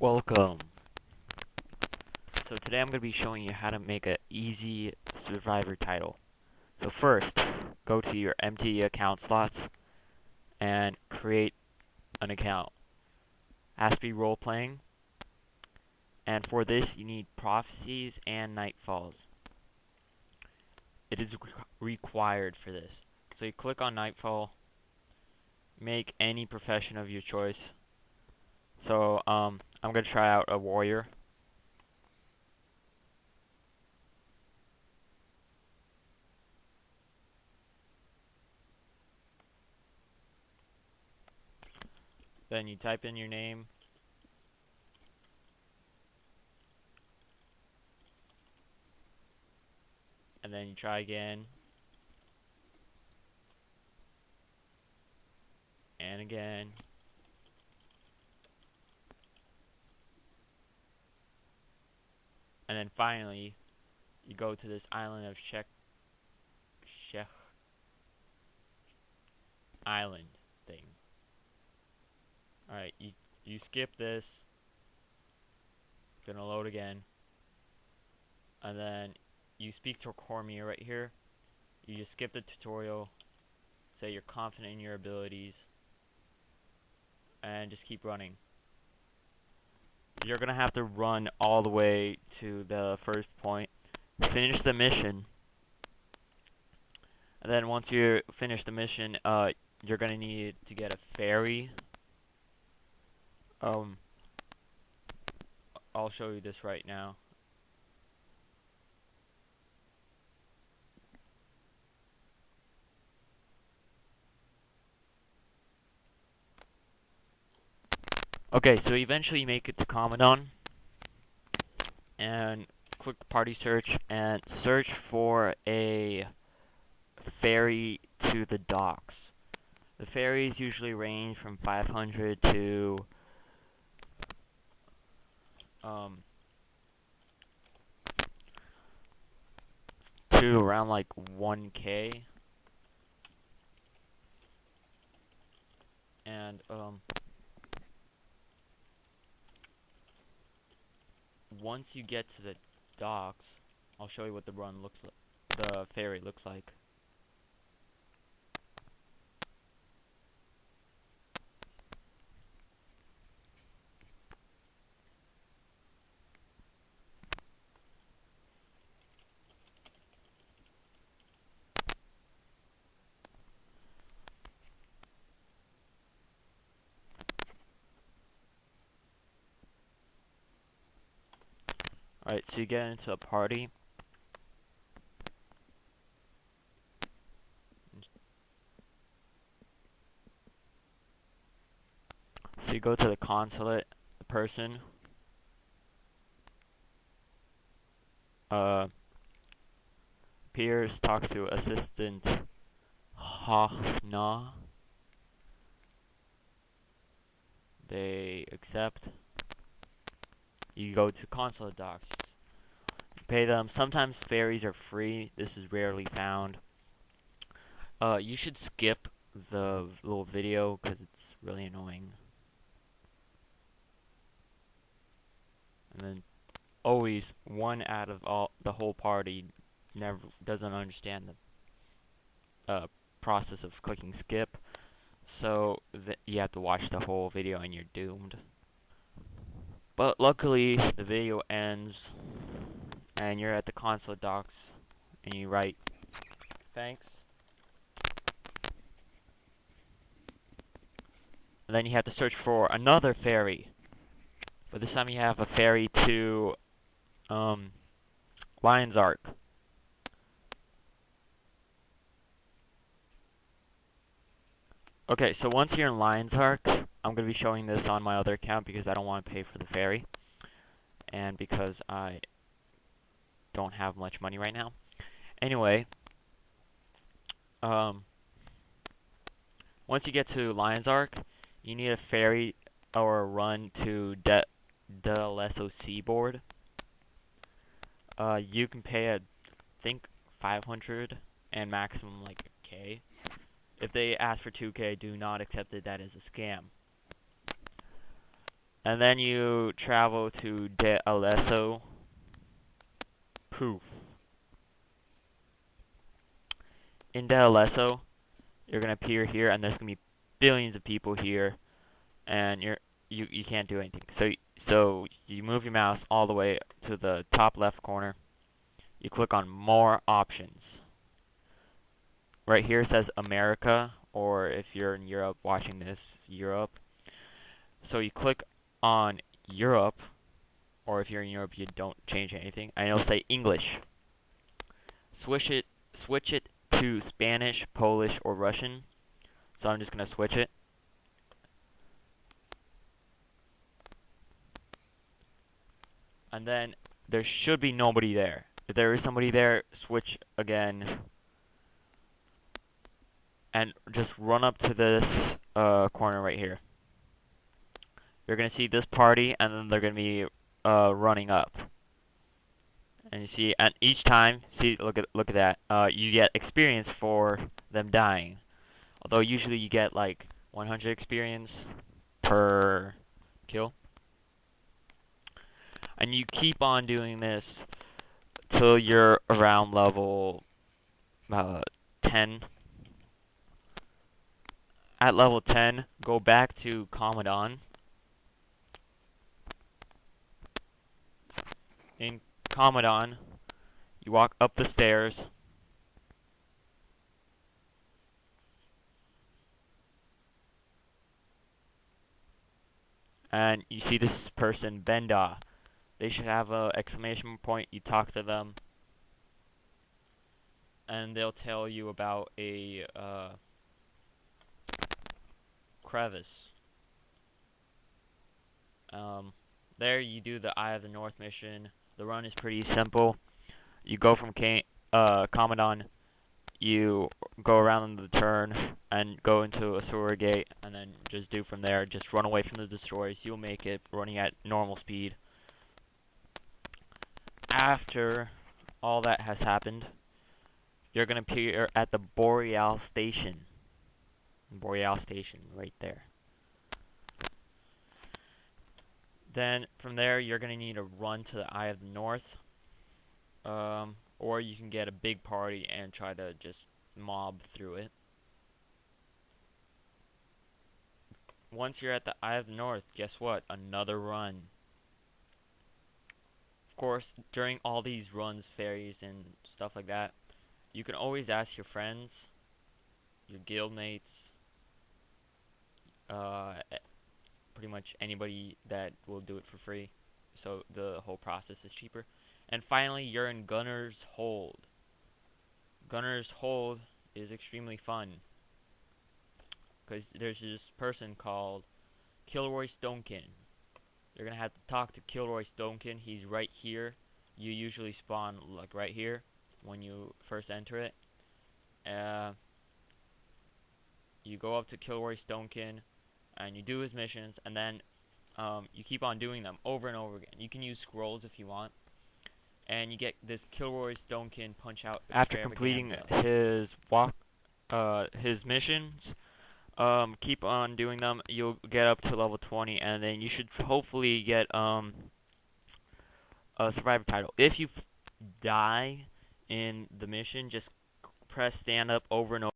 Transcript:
Welcome. So today I'm going to be showing you how to make an easy survivor title. So first, go to your empty account slots and create an account. It has to be role playing. And for this you need prophecies and nightfalls. It is required for this. So you click on nightfall, make any profession of your choice. So I'm going to try out a warrior. Then you type in your name. And then you try again. And again. And then finally, you go to this island of Shek Island thing. Alright, you skip this. It's gonna load again. And then you speak to Cormier right here. You just skip the tutorial. Say you're confident in your abilities. And just keep running. You're gonna have to run all the way to the first point. Finish the mission. And then once you finish the mission, you're gonna need to get a ferry. I'll show you this right now. Okay, so eventually you make it to Commandant and click party search and search for a ferry to the docks. The ferries usually range from 500 to around like 1K. And once you get to the docks, I'll show you what the run looks like. The ferry looks like. Alright, so you get into a party. So you go to the consulate, the person. Appears, talks to assistant Hachna. They accept. You go to consulate docks. You pay them. Sometimes ferries are free. This is rarely found. You should skip the little video because it's really annoying. And then always one out of the whole party never doesn't understand the process of clicking skip. So you have to watch the whole video and you're doomed. But luckily the video ends and you're at the consulate docks and you write thanks. And then you have to search for another ferry. But this time you have a ferry to Lion's Ark. Okay, so once you're in Lion's Ark, I'm going to be showing this on my other account because I don't want to pay for the ferry. And because I don't have much money right now. Anyway, once you get to Lion's Ark, you need a ferry or a run to D'Alessio Seaboard. You can pay, I think, 500 and maximum like a K. If they ask for 2K, do not accept it. That is a scam. And then you travel to D'Alessio. Poof. In D'Alessio, you're gonna appear here, and there's gonna be billions of people here, and you can't do anything. So you move your mouse all the way to the top left corner. You click on More Options. Right here it says America, or if you're in Europe watching this, Europe. So you click on Europe, or if you're in Europe, you don't change anything, and it'll say English. Switch it to Spanish, Polish, or Russian. So I'm just gonna switch it. And then there should be nobody there. If there is somebody there, switch again and just run up to this corner right here. You're gonna see this party, and then they're gonna be running up. And you see, and each time, see, look at that. You get experience for them dying. Although usually you get like 100 experience per kill. And you keep on doing this till you're around level 10. At level 10, go back to Commandant. In Commandant, you walk up the stairs. And you see this person, Benda. They should have a exclamation point. You talk to them, and they'll tell you about a crevice. There you do the Eye of the North mission. The run is pretty simple. You go from Commandant, you go around the turn and go into a sewer gate, and then just do from there. Just run away from the destroyers. You'll make it running at normal speed. After all that has happened, you're gonna appear at the Boreal Station. Boreal Station, right there. Then from there, you're gonna need to run to the Eye of the North, or you can get a big party and try to just mob through it. Once you're at the Eye of the North, guess what? Another run. Of course, during all these runs, ferries, and stuff like that, you can always ask your friends, your guildmates, pretty much anybody that will do it for free. So the whole process is cheaper. And finally, you're in Gunnar's Hold. Gunner's Hold is extremely fun, because there's this person called Kilroy Stonekin. You're gonna have to talk to Kilroy Stonekin. He's right here. You usually spawn like right here when you first enter it. You go up to Kilroy Stonekin and you do his missions, and then you keep on doing them over and over again. You can use scrolls if you want, and you get this Kilroy Stonekin punch out after completing his missions. Keep on doing them. You'll get up to level 20, and then you should hopefully get a survivor title. If you die in the mission, just press stand up over and over.